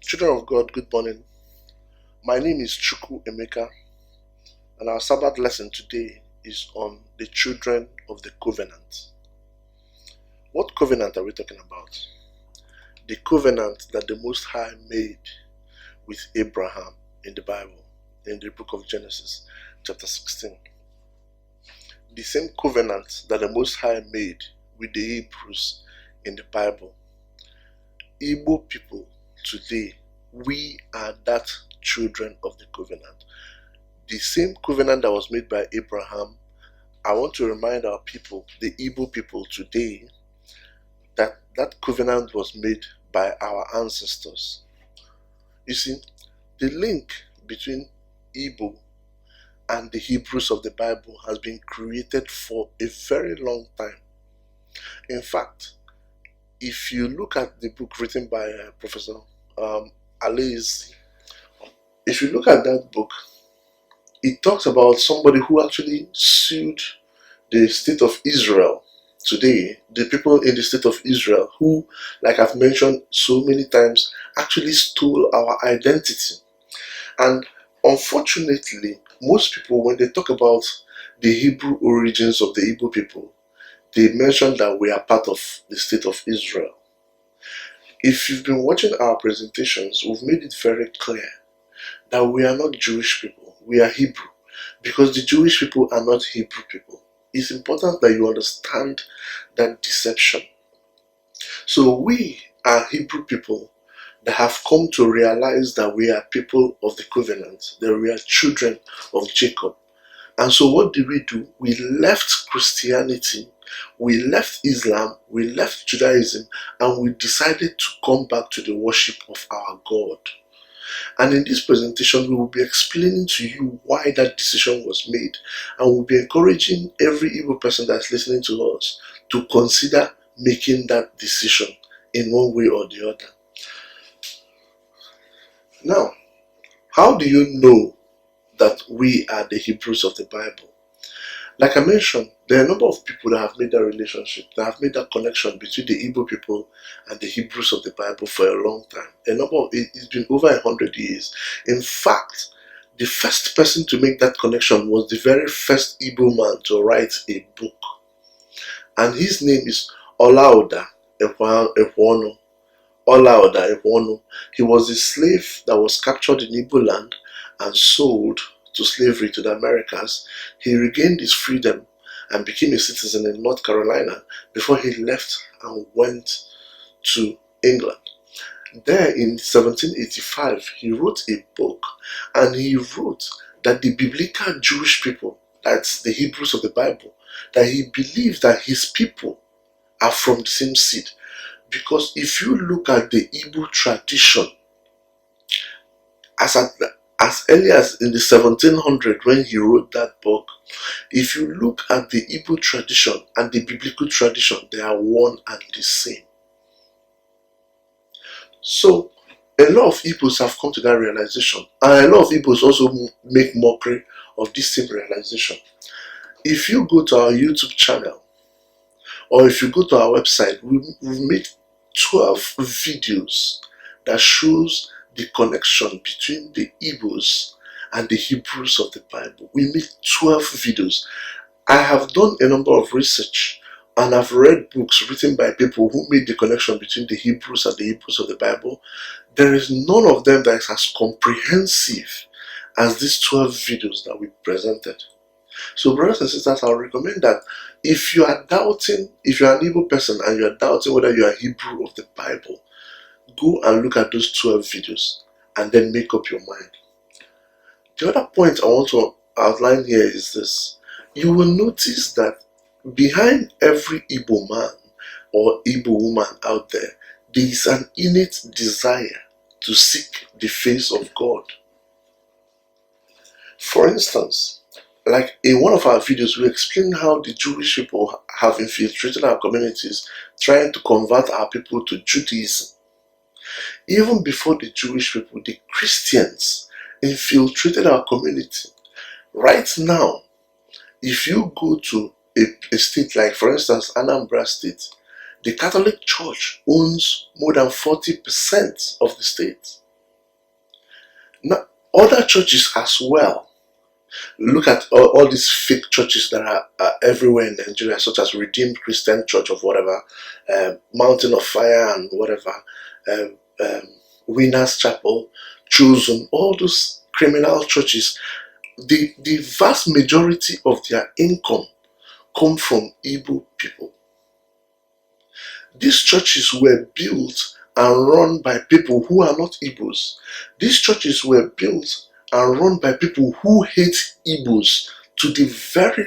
Children of God, good morning. My name is Chuku Emeka, and our Sabbath lesson today is on the children of the covenant. What covenant are we talking about? The covenant that the Most High made with Abraham in the Bible, in the book of Genesis, chapter 16. The same covenant that the Most High made with the Hebrews in the Bible. Igbo people today, we are that children of the covenant. The same covenant that was made by Abraham, I want to remind our people, the Igbo people today, that that covenant was made by our ancestors. You see, the link between Igbo and the Hebrews of the Bible has been created for a very long time. In fact, if you look at the book written by Professor Alaise, if you look at that book, it talks about somebody who actually sued the state of Israel today, the people in the state of Israel who, like I've mentioned so many times, actually stole our identity. And unfortunately, most people, when they talk about the Hebrew origins of the Igbo people, they mention that we are part of the state of Israel. If you've been watching our presentations, we've made it very clear that we are not Jewish people, we are Hebrew, because the Jewish people are not Hebrew people. It's important that you understand that deception. So we are Hebrew people that have come to realize that we are people of the covenant, that we are children of Jacob. And so what did we do? We left Christianity, we left Islam, we left Judaism, and we decided to come back to the worship of our God. And in this presentation, we will be explaining to you why that decision was made, and we'll be encouraging every Igbo person that's listening to us to consider making that decision in one way or the other. Now, how do you know that we are the Hebrews of the Bible? Like I mentioned, there are a number of people that have made that relationship, that have made that connection between the Igbo people and the Hebrews of the Bible for a long time. It's been over 100 years. In fact, the first person to make that connection was the very first Igbo man to write a book. And his name is Olaoda Ekwono. Olaoda Ekwono. He was a slave that was captured in Igbo land and sold to slavery to the Americas. He regained his freedom and became a citizen in North Carolina before he left and went to England. There in 1785, he wrote a book, and he wrote that the biblical Jewish people, that's the Hebrews of the Bible, that he believed that his people are from the same seed. Because if you look at the Igbo tradition, as early as in the 1700s when he wrote that book, if you look at the Igbo tradition and the biblical tradition, they are one and the same. So a lot of Igbos have come to that realization, and a lot of Igbos also make mockery of this same realization. If you go to our YouTube channel, or if you go to our website, we've made 12 videos that shows the connection between the Igbos and the Hebrews of the Bible. We made 12 videos. I have done a number of research, and I've read books written by people who made the connection between the Hebrews and the Hebrews of the Bible. There is none of them that is as comprehensive as these 12 videos that we presented. So brothers and sisters, I'll recommend that if you are doubting, if you are an Igbo person and you are doubting whether you are Hebrew of the Bible, go and look at those 12 videos and then make up your mind. The other point I want to outline here is this. You will notice that behind every Igbo man or Igbo woman out there, there is an innate desire to seek the face of God. For instance, like in one of our videos, we explain how the Jewish people have infiltrated our communities, trying to convert our people to Judaism. Even before the Jewish people, the Christians infiltrated our community. Right now, if you go to a state like, for instance, Anambra State, The Catholic Church owns more than 40% of the state. Now, other churches as well. Look at all these fake churches that are everywhere in Nigeria, such as Redeemed Christian Church of whatever, Mountain of Fire and whatever, um, um, Winners Chapel, Chosen, all those criminal churches. The vast majority of their income come from Igbo people. These churches were built and run by people who are not Igbos. These churches were built and run by people who hate Igbos to the very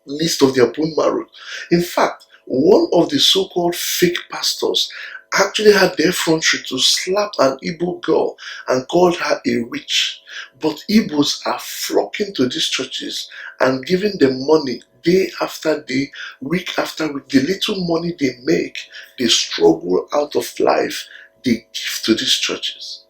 least of their bone marrow. In fact, one of the so-called fake pastors actually had the effrontery to slap an Igbo girl and called her a witch. But Igbos are flocking to these churches and giving them money day after day, week after week. The little money they make, they struggle out of life, they give to these churches.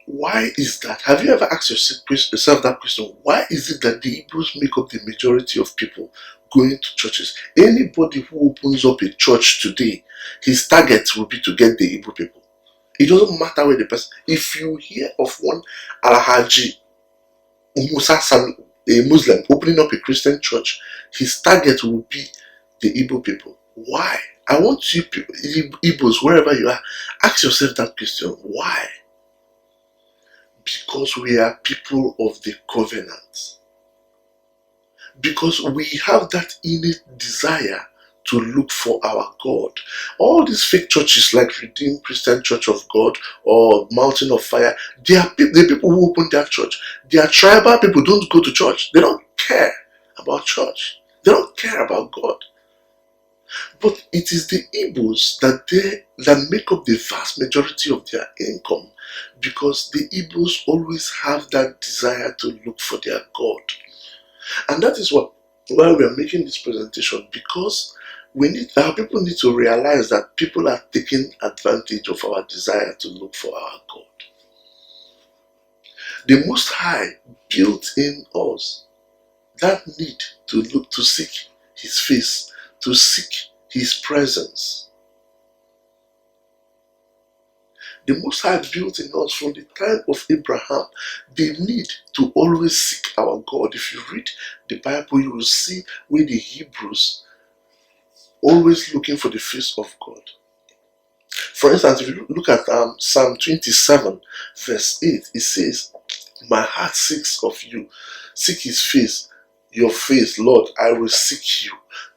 Why is that? Have you ever asked yourself that question? Why is it that the Igbos make up the majority of people going to churches? Anybody who opens up a church today, his target will be to get the Igbo people. It doesn't matter where the person. If you hear of one Alhaji Musa Sami, a Muslim opening up a Christian church, his target will be the Igbo people. Why? I want you people, Igbos, wherever you are, ask yourself that question. Why? Because we are people of the covenant. Because we have that innate desire to look for our God. All these fake churches like Redeemed Christian Church of God or Mountain of Fire, they are the people who open their church. They are tribal people, don't go to church. They don't care about church. They don't care about God. But it is the Igbos that make up the vast majority of their income, because the Igbos always have that desire to look for their God. And that is why we are making this presentation, because our people need to realize that people are taking advantage of our desire to look for our God. The Most High built in us that need to seek His face, to seek His presence. The Most High built in us from the time of Abraham the need to always seek our God. If you read the Bible, you will see where the Hebrews always looking for the face of God. For instance, if you look at Psalm 27 verse 8, it says, "My heart seeks of you, seek His face, your face, Lord, I will seek you."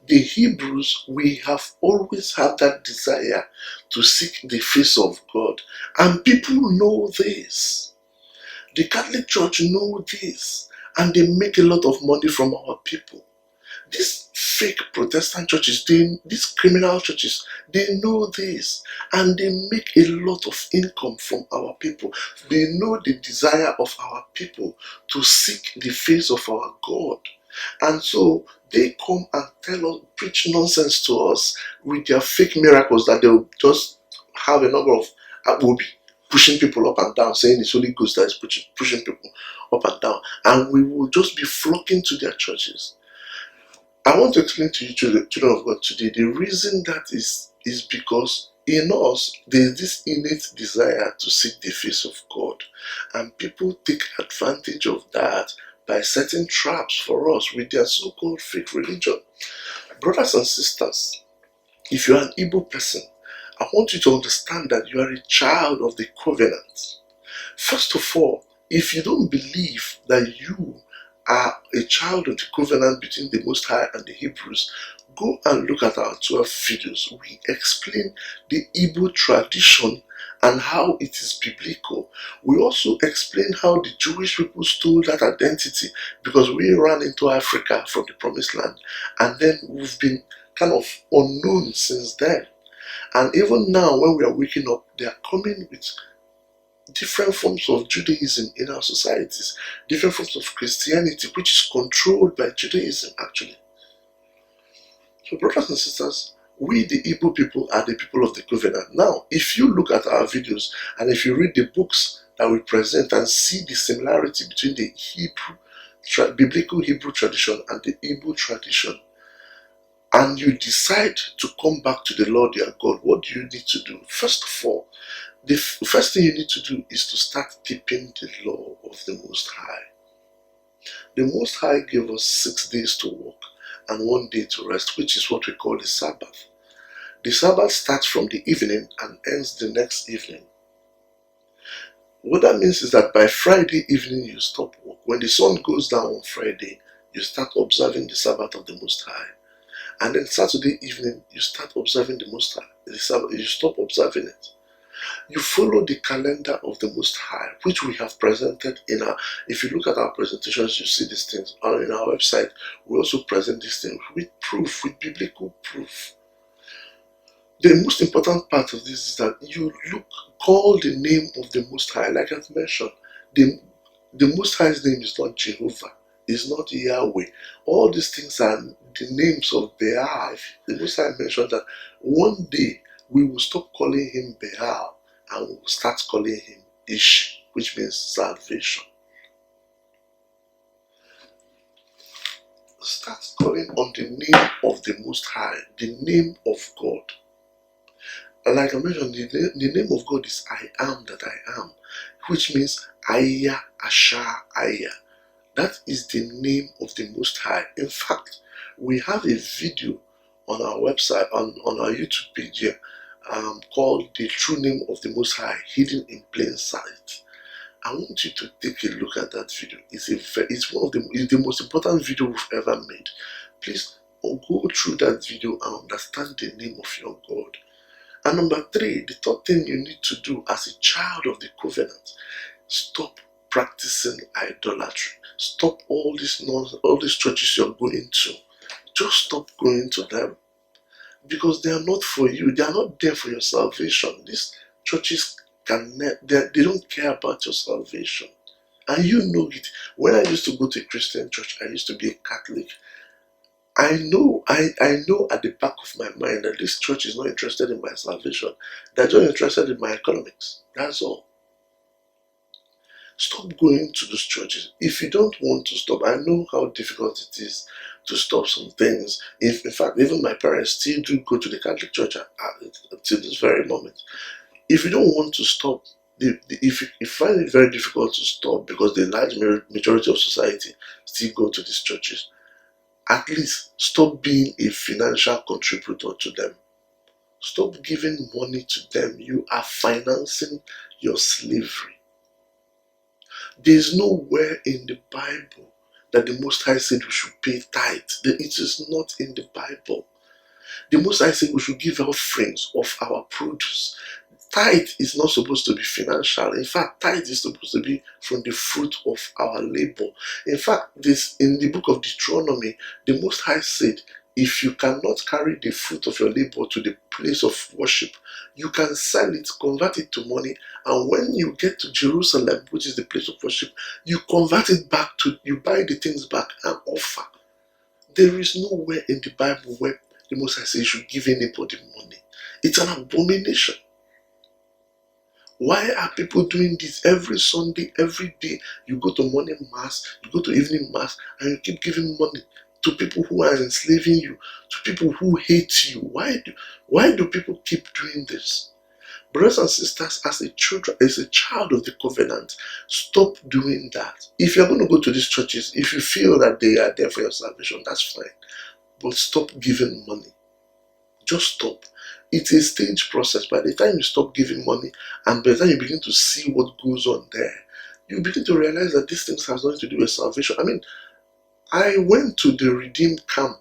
The Hebrews, we have always had that desire to seek the face of God, and people know this. The Catholic Church know this, and they make a lot of money from our people. These fake Protestant churches, these criminal churches, they know this, and they make a lot of income from our people. They know the desire of our people to seek the face of our God. And so they come and preach nonsense to us with their fake miracles that they'll just have a number of Abobi pushing people up and down, saying it's Holy Ghost that is pushing people up and down. And we will just be flocking to their churches. I want to explain to you, children of God, today, the reason that is because in us, there is this innate desire to seek the face of God. And people take advantage of that by setting traps for us with their so-called fake religion. Brothers and sisters, if you are an Igbo person, I want you to understand that you are a child of the covenant. First of all, if you don't believe that you are a child of the covenant between the Most High and the Hebrews, go and look at our 12 videos. We explain the Igbo tradition and how it is biblical. We also explain how the Jewish people stole that identity, because we ran into Africa from the Promised Land, and then we've been kind of unknown since then. And even now, when we are waking up, they are coming with different forms of Judaism in our societies, different forms of Christianity, which is controlled by Judaism actually. So brothers and sisters, we the Igbo people are the people of the covenant. Now, if you look at our videos and if you read the books that we present and see the similarity between the biblical Hebrew tradition and the Igbo tradition, and you decide to come back to the Lord your God, what do you need to do? First of all, the first thing you need to do is to start keeping the law of the Most High. The Most High gave us 6 days to work and 1 day to rest, which is what we call the Sabbath. The Sabbath starts from the evening and ends the next evening. What that means is that by Friday evening you stop work. When the sun goes down on Friday, you start observing the Sabbath of the Most High. And then Saturday evening, you start observing the Most High. The Sabbath, you stop observing it. You follow the calendar of the Most High, which we have presented in our, if you look at our presentations, you see these things. On in our website, we also present these things with proof, with biblical proof. The most important part of this is that you call the name of the Most High. Like I've mentioned, the Most High's name is not Jehovah, it's not Yahweh. All these things are the names of Baal. The Most High mentioned that one day we will stop calling him Baal and we will start calling him Ish, which means salvation. Start calling on the name of the Most High, the name of God. And like I mentioned, the name of God is I am that I am, which means Aya, Asha, Aya. That is the name of the Most High. In fact, we have a video on our website, on our YouTube page here, called The True Name of the Most High, Hidden in Plain Sight. I want you to take a look at that video. It's the most important video we've ever made. Please go through that video and understand the name of your God. And number 3, the third thing you need to do as a child of the covenant, stop practicing idolatry. Stop all these churches you're going to. Just stop going to them, because they are not for you. They are not there for your salvation. These churches they don't care about your salvation, and you know it. When I used to go to a Christian church, I used to be a Catholic. I know at the back of my mind that this church is not interested in my salvation. They're just interested in my economics. That's all. Stop going to those churches. If you don't want to stop, I know how difficult it is to stop some things. In fact, even my parents still do go to the Catholic Church until this very moment. If you don't want to stop, if you find it very difficult to stop because the large majority of society still go to these churches, at least stop being a financial contributor to them. Stop giving money to them. You are financing your slavery. There is nowhere in the Bible that the Most High said we should pay tithe. It is not in the Bible. The Most High said we should give offerings of our produce. Tithe is not supposed to be financial. In fact, tithe is supposed to be from the fruit of our labor. In fact, this in the book of Deuteronomy, the Most High said, if you cannot carry the fruit of your labor to the place of worship, you can sell it, convert it to money, and when you get to Jerusalem, which is the place of worship, you convert it back you buy the things back and offer. There is nowhere in the Bible where the Most High says you should give anybody money. It's an abomination. Why are people doing this every Sunday, every day? You go to morning mass, you go to evening mass, and you keep giving money to people who are enslaving you, to people who hate you. Why do people keep doing this? Brothers and sisters, as a child of the covenant, stop doing that. If you're going to go to these churches, if you feel that they are there for your salvation, that's fine. But stop giving money. Just stop. It's a stage process. By the time you stop giving money and by the time you begin to see what goes on there, you begin to realize that these things have nothing to do with salvation. I mean, I went to the Redeemed camp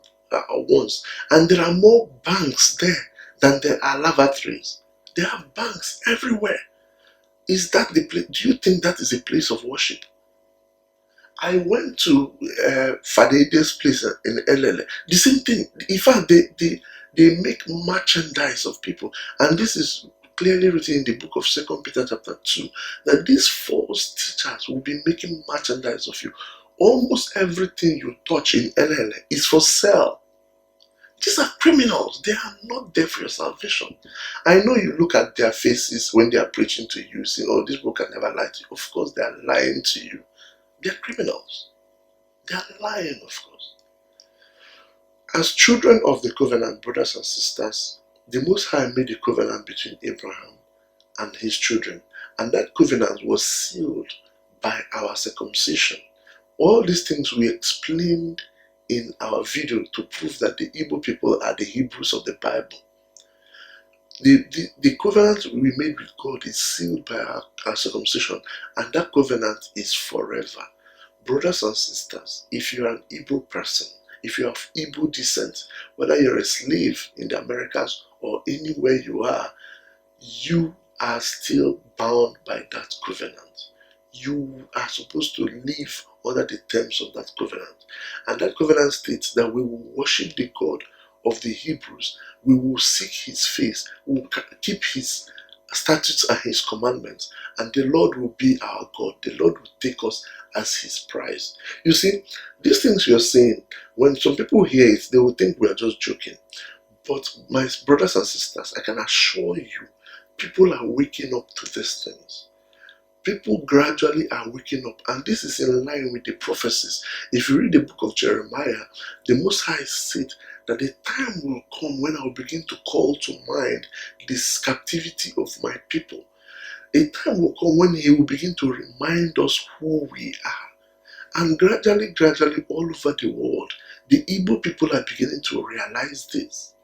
once, and there are more banks there than there are lavatories. They have banks everywhere. Is that the place? Do you think that is a place of worship? I went to Fadede's place in LL. The same thing. In fact, they make merchandise of people, and this is clearly written in the book of 2 Peter chapter 2, that these false teachers will be making merchandise of you. Almost everything you touch in LL is for sale. These are criminals. They are not there for your salvation. I know you look at their faces when they are preaching to you, saying, oh, this book can never lie to you. Of course, they are lying to you. They are criminals. They are lying, of course. As children of the covenant, brothers and sisters, the Most High made a covenant between Abraham and his children, and that covenant was sealed by our circumcision. All these things we explained in our video to prove that the Igbo people are the Hebrews of the Bible. The covenant we made with God is sealed by our circumcision, and that covenant is forever. Brothers and sisters, if you are an Igbo person, if you have Igbo descent, whether you're a slave in the Americas or anywhere you are still bound by that covenant. You are supposed to live under the terms of that covenant. And that covenant states that we will worship the God of the Hebrews, we will seek his face, we will keep his statutes and his commandments, and the Lord will be our God. The Lord will take us as his prize. You see, these things you're saying, when some people hear it, they will think we are just joking. But my brothers and sisters, I can assure you, people are waking up to these things. People gradually are waking up, and this is in line with the prophecies. If you read the book of Jeremiah, the Most High said that the time will come when I will begin to call to mind this captivity of my people. A time will come when he will begin to remind us who we are. And gradually, all over the world, the Igbo people are beginning to realize this.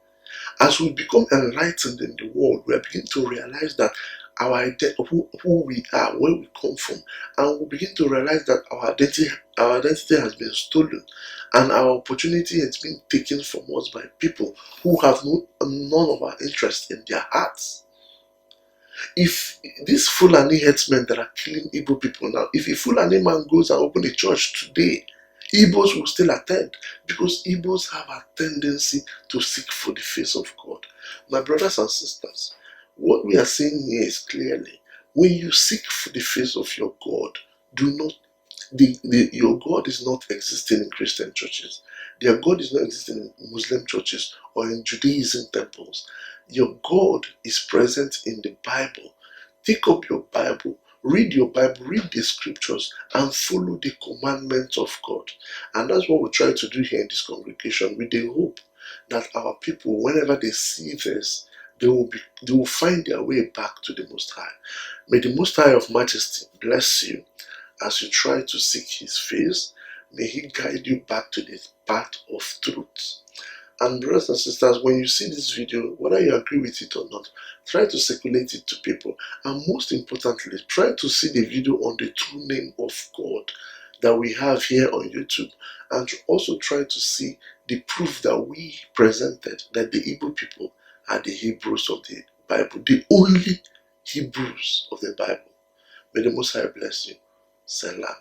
As we become enlightened in the world, we are beginning to realize that our who we are, where we come from, and we begin to realize that our identity has been stolen, and our opportunity has been taken from us by people who have none of our interest in their hearts. If these Fulani headsmen that are killing Igbo people now, if a Fulani man goes and open a church today, Igbos will still attend, because Igbos have a tendency to seek for the face of God. My brothers and sisters, what we are saying here is clearly, when you seek for the face of your God, your God is not existing in Christian churches. Their God is not existing in Muslim churches or in Judaism temples. Your God is present in the Bible. Take up your Bible, read the scriptures, and follow the commandments of God. And that's what we try to do here in this congregation, with the hope that our people, whenever they see this, they will find their way back to the Most High. May the Most High of Majesty bless you as you try to seek his face. May he guide you back to the path of truth. And brothers and sisters, when you see this video, whether you agree with it or not, try to circulate it to people. And most importantly, try to see the video on the true name of God that we have here on YouTube. And also try to see the proof that we presented, that the Igbo people are the Hebrews of the Bible, the only Hebrews of the Bible. May the Most High bless you. Selah.